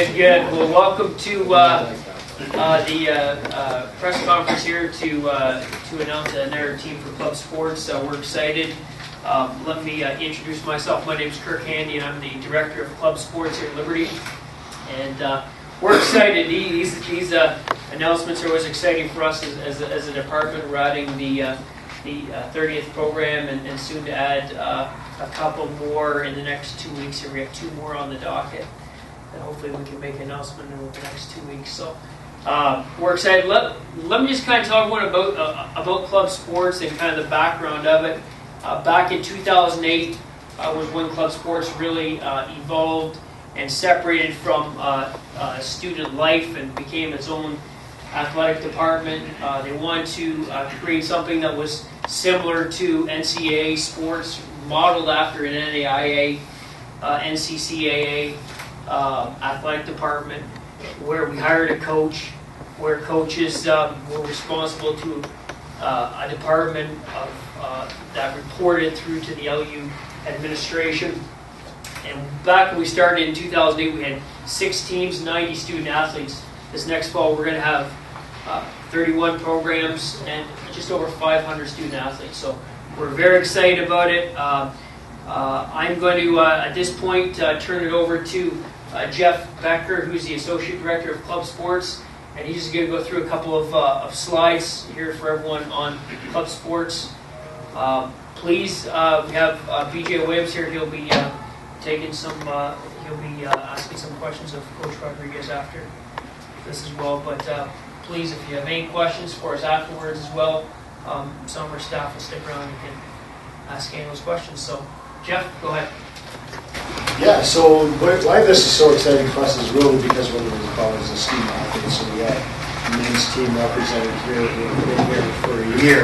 Good, good. Well, welcome to the press conference here to announce another team for club sports. We're excited. Let me introduce myself. My name is Kirk Handy, and I'm the director of club sports here at Liberty. And we're excited. These announcements are always exciting for us as a department. We're adding the 30th program and soon to add a couple more in the next 2 weeks. Here we have 2 more on the docket. And hopefully we can make an announcement in the next 2 weeks. So we're excited. Let me just kind of talk one about club sports and kind of the background of it. Back in 2008 was when club sports really evolved and separated from student life and became its own athletic department. They wanted to create something that was similar to NCAA sports, modeled after an NAIA, NCCAA athletic department, where we hired a coach, where coaches were responsible to a department that reported through to the LU administration. And back when we started in 2008, we had 6 teams, 90 student athletes. This next fall, we're going to have 31 programs and just over 500 student athletes. So we're very excited about it. I'm going to, at this point, turn it over to Jeff Becker, who's the Associate Director of Club Sports, and he's just going to go through a couple of slides here for everyone on club sports. Please, we have BJ Williams here. He'll be taking some. He'll be asking some questions of Coach Rodriguez after this as well. But please, if you have any questions for us afterwards as well, some of our staff will stick around and can ask any of those questions. So, Jeff, go ahead. Yeah, so why this is so exciting for us is really because what it is about is a student athlete. So we have the men's team represented here who have been here for a year.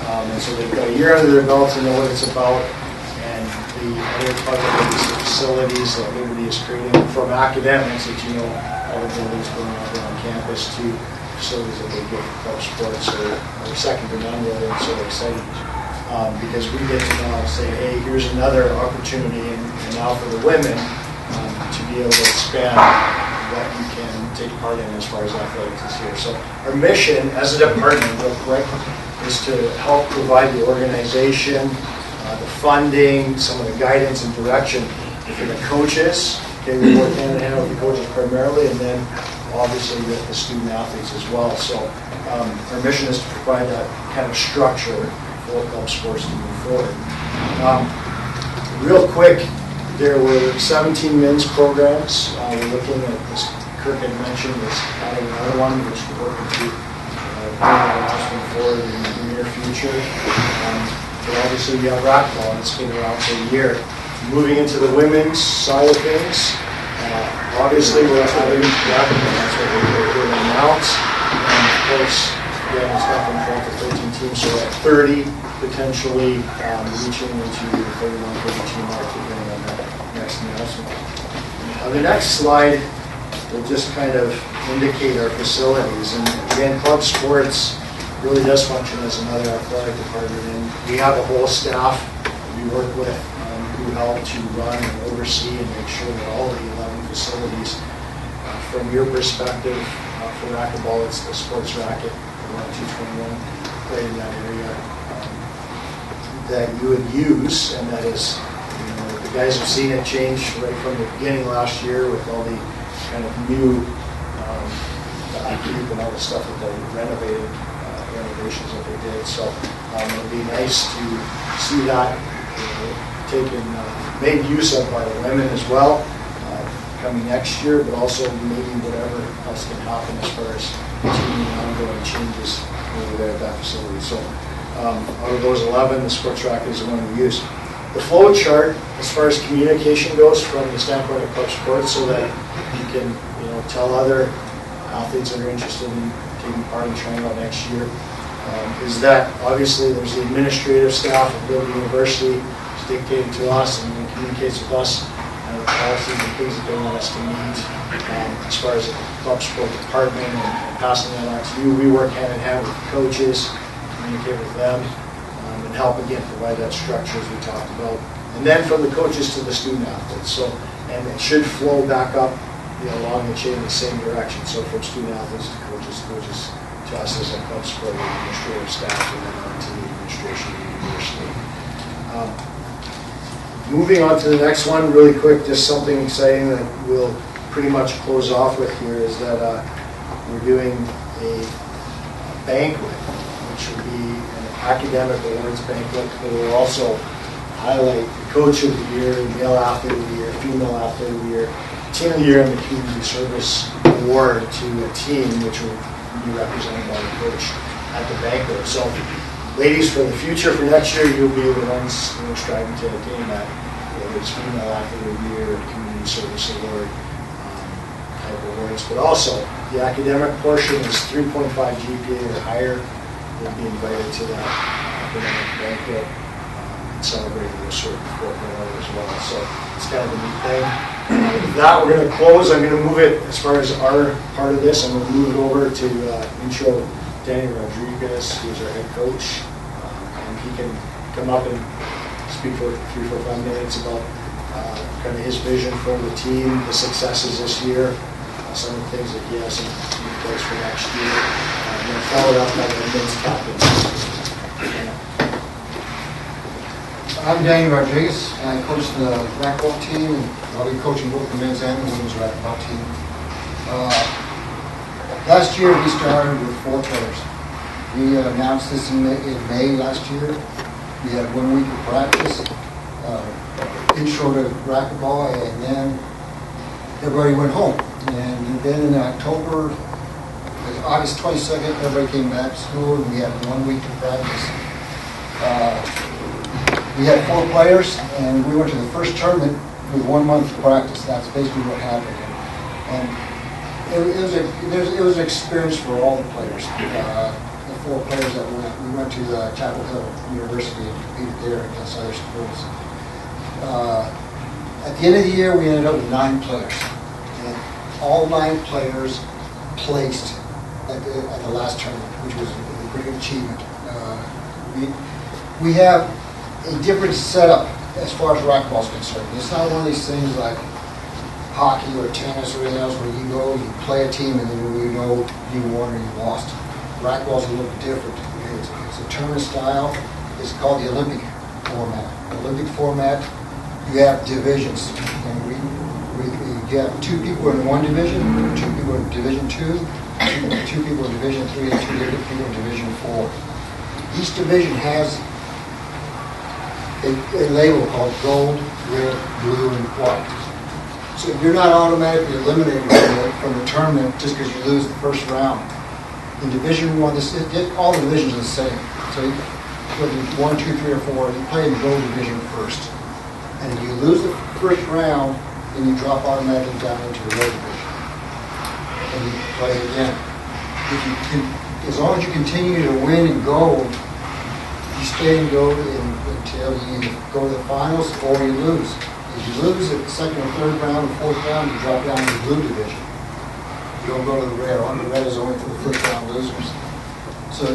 And so they've got a year under their belt to know what it's about. And the other part of it is the facilities that Liberty is creating from academics that you know all the buildings going on around campus to facilities that they get for club sports are second to none really, and so exciting. Because we get to now say, hey, here's another opportunity, and now for the women to be able to expand what you can take part in as far as athletics is here. So our mission as a department, real quick, is to help provide the organization, the funding, some of the guidance and direction for the coaches. Okay, we work hand in hand with the coaches primarily, and then obviously with the student athletes as well. So our mission is to provide that kind of structure for club sports to move forward. Real quick, there were 17 men's programs. We're looking at this, Kirk had mentioned, is adding another one, which we're working to bring that announcement forward in the near future. But obviously we have Racquetball, and it's been around for a year. Moving into the women's side of things, obviously we're adding Racquetball, that's what we're going to announce. And of course, again, it's not from 12 to 13 teams, so at 30, potentially reaching into the 31-32 mark, depending on that next announcement. The next slide will just kind of indicate our facilities. And again, club sports really does function as another athletic department. And we have a whole staff that we work with who help to run and oversee and make sure that all the 11 facilities, from your perspective, for racquetball, it's the sports racket, 221, played in that area, that you would use, and that is, the guys have seen it change right from the beginning last year with all the kind of new upkeep and all the stuff that they renovations that they did. So it would be nice to see that taken, made use of by the women as well coming next year, but also maybe whatever else can happen as far as continuing ongoing changes over there at that facility. So out of those 11, the sports racket is the one we use. The flow chart, as far as communication goes, from the standpoint of club sports, so that you can tell other athletes that are interested in taking part and trying out next year, is that obviously there's the administrative staff of Liberty University who's dictated to us and communicates with us and the policies and things that they want us to meet. As far as the club sport department and passing that on to you, we work hand in hand with the coaches, communicate with them, and help again provide that structure as we talked about. And then from the coaches to the student athletes. So, and it should flow back up along the chain in the same direction. So from student athletes to coaches to us as a club sport administrative staff, and then on to the administration of the university. Moving on to the next one, really quick, just something exciting that we'll pretty much close off with here is that we're doing a banquet, which will be an academic awards banquet. It will also highlight the coach of the year, male athlete of the year, female athlete of the year, team of the year, and the community service award to a team which will be represented by the coach at the banquet. So, ladies, for the future, for next year, you'll be the ones striving to attain that, whether it's female athlete of the year or community service award type awards. But also, the academic portion is 3.5 GPA or higher. You'll be invited to that academic banquet and celebrating those sort of 4.0 as well. So it's kind of a neat thing. With that, we're going to close. I'm going to move it, as far as our part of this, I'm going to move it over to intro Danny Rodriguez, who's our head coach. And he can come up and speak for 3, 4, 5 minutes about kind of his vision for the team, the successes this year, some of the things that he has in place for next year. And then followed up by the men's captain. I'm Danny Rodriguez, and I coach the racquetball team, and I'll be coaching both the men's and the women's racquetball team. Last year we started with 4 players. We announced this in May last year. We had 1 week of practice, intro to racquetball, and then everybody went home. And then in October, August 22nd, everybody came back to school, and we had 1 week of practice. We had 4 players, and we went to the first tournament with 1 month of practice. That's basically what happened. And it was an experience for all the players. The 4 players that we went to Chapel Hill University and competed there against other schools. At the end of the year, we ended up with 9 players. And all 9 players placed at the last tournament, which was a great achievement. We have a different setup as far as racquetball is concerned. It's not one of these things like hockey or tennis or anything else where you go, you play a team, and then you know you won or you lost. Racquetball is a little different. It's a tournament style. It's called the Olympic format. The Olympic format, you have divisions. And you have 2 people in 1 division, 2 people in Division 2, 2 people in Division 3, and 2 people in Division 4. Each division has a label called gold, red, blue, and white. So you're not automatically eliminated from the tournament just because you lose the first round. In Division 1, all the divisions are the same. So whether it's 1, 2, 3, or 4, you play in the gold division first. And if you lose the first round, then you drop automatically down into the red division. And you play again. As long as you continue to win in gold, you stay in gold until you either go to the finals or you lose. If you lose at the 2nd or 3rd round or 4th round, you drop down to the blue division. You don't go to the red. The red is only for the 1st round losers. So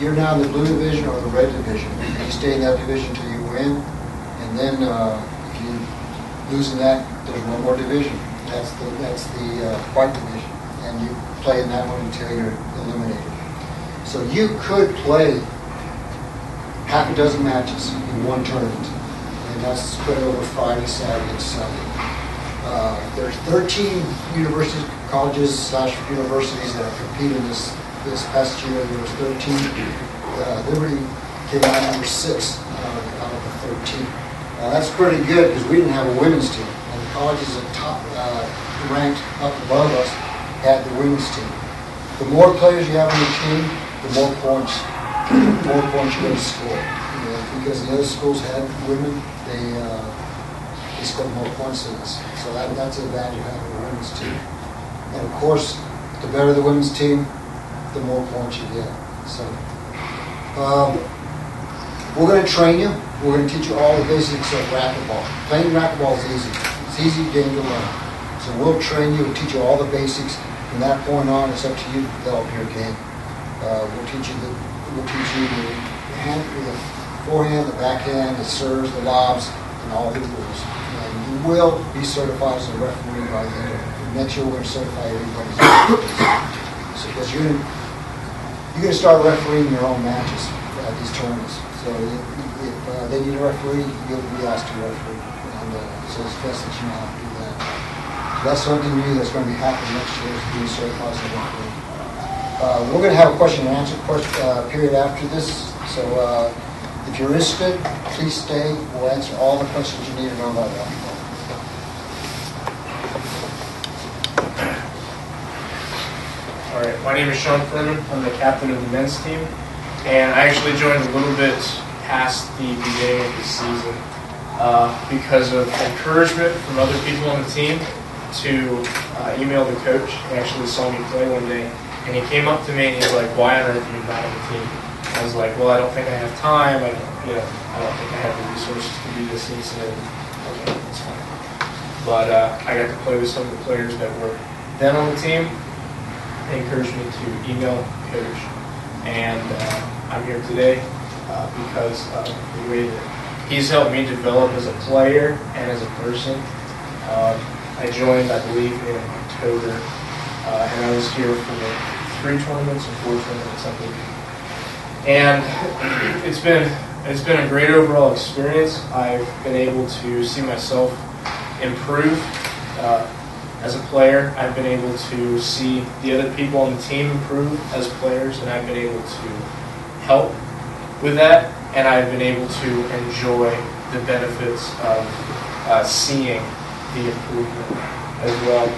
you're now in the blue division or the red division. You stay in that division until you win, and then if you lose in that, there's 1 more division. That's the white division, and you play in that one until you're eliminated. So you could play half a dozen matches in 1 tournament, and that's spread over Friday, Saturday, and Sunday. There's 13 universities, colleges / universities that have competed this past year. There was 13. Liberty came out number 6 out of the 13. That's pretty good because we didn't have a women's team, and the colleges that top ranked up above us had the women's team. The more players you have on the team, the more points you're going to score. Because the other schools had women, they scored more points than us. So that's an advantage of having a women's team. And of course, the better the women's team, the more points you get. So we're going to train you. We're going to teach you all the basics of racquetball. Playing racquetball is easy. It's an easy game to learn. So we'll train you. We'll teach you all the basics. From that point on, it's up to you to develop your game. We'll teach you the forehand, the backhand, the serves, the lobs, and all the rules. And you will be certified as a referee by the end of next year we're going to certify everybody. So, because you're going to start refereeing your own matches at these tournaments. So if they need a referee, you'll be asked to referee. And so it's best that you know how to do that. So that's something new that's going to be happening next year, is being certified as a referee. We're going to have a question and answer period after this. So if you're interested, please stay. We'll answer all the questions you need to know about racquetball. All right, my name is Sean Furman. I'm the captain of the men's team, and I actually joined a little bit past the beginning of the season because of encouragement from other people on the team to email the coach. He actually saw me play one day, and he came up to me and he's like, "Why on earth are you not on the team?" I was like, "Well, I don't think I have time. I don't think I have the resources to do this." And he said, "Okay, that's fine." But I got to play with some of the players that were then on the team. They encouraged me to email coach, and I'm here today because of the way that he's helped me develop as a player and as a person. I joined, I believe, in October, and I was here for 3 tournaments or 4 tournaments, I believe. And it's been a great overall experience. I've been able to see myself improve as a player. I've been able to see the other people on the team improve as players, and I've been able to help with that, and I've been able to enjoy the benefits of seeing the improvement as well.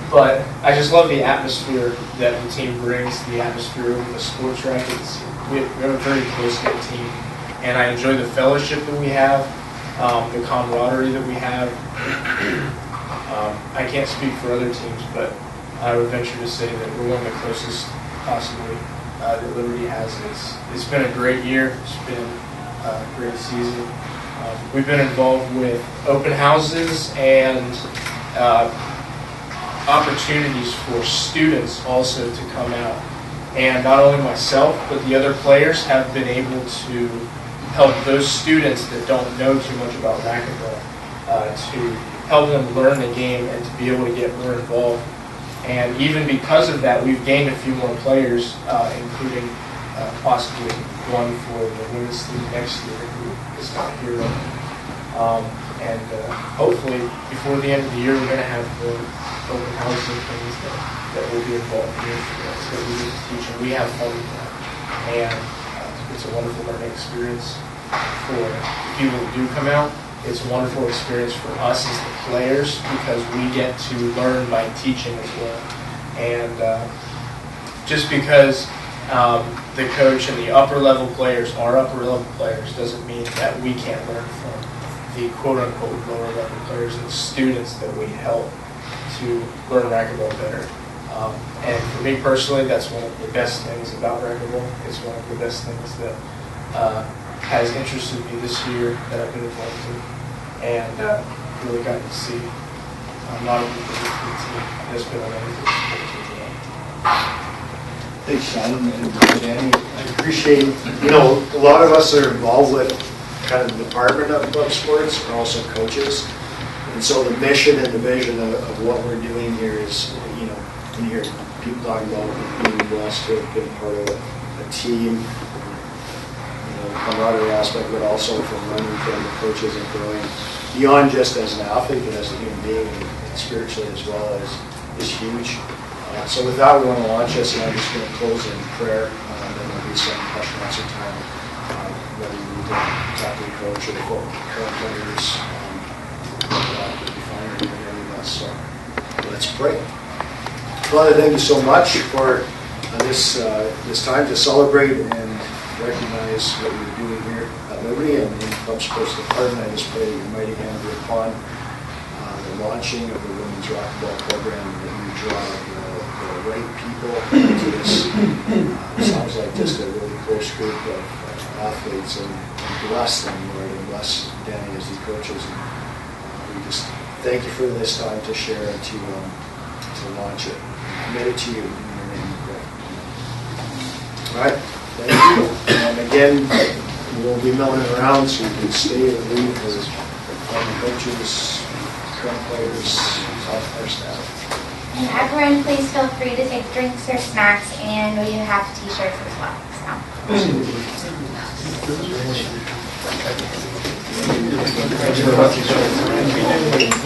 But I just love the atmosphere that the team brings, the atmosphere of the sports rackets. We have a very close-knit team, and I enjoy the fellowship that we have, the camaraderie that we have. I can't speak for other teams, but I would venture to say that we're one of the closest possibly that Liberty has. It's been a great year. It's been a great season. We've been involved with open houses and opportunities for students also to come out. And not only myself, but the other players have been able to help those students that don't know too much about racquetball to help them learn the game and to be able to get more involved. And even because of that, we've gained a few more players, including possibly one for the women's team next year who is not here. And hopefully, before the end of the year, we're going to have the open house and things that will be involved here for us, that we get to teach, and we have fun with that. And it's a wonderful learning experience for people who do come out. It's a wonderful experience for us as the players because we get to learn by teaching as well. And just because the coach and the upper level players are upper level players doesn't mean that we can't learn from the quote-unquote lower level players and the students that we help to learn racquetball better. And for me personally, that's one of the best things about racquetball. It's one of the best things that has interested me this year that I've been involved in, and really got to see a lot of people with the team. That's been amazing. Thanks, Sean and Danny. I appreciate, a lot of us are involved with kind of the department of club sports, are also coaches. And so the mission and the vision of what we're doing here is, when you hear people talking about being blessed to have been part of a team, the camaraderie aspect, but also from learning from the coaches and growing beyond just as an athlete, but as a human being and spiritually as well is huge. So with that, we want to launch this, and I'm just going to close in prayer, and then there'll be some question and answer time, whether you need to talk to the coach or the current players. We'll be fine or hearing with us. So let's pray. Father, thank you so much for this time to celebrate and recognize what you're doing here at Liberty and in the Club Sports Department. I just pray that your mighty hand be upon the launching of the women's racquetball program, that you draw the right people into this. Sounds like just a really close group of athletes, and bless them, Lord, and bless Danny as he coaches. And we just thank you for this time to share and to launch it. Commit it to you in your name, we pray. All right, thank you. And again, we'll be milling around, so you can stay and leave as coaches, current players, our staff. And everyone, please feel free to take drinks or snacks, and we have t-shirts as well. So.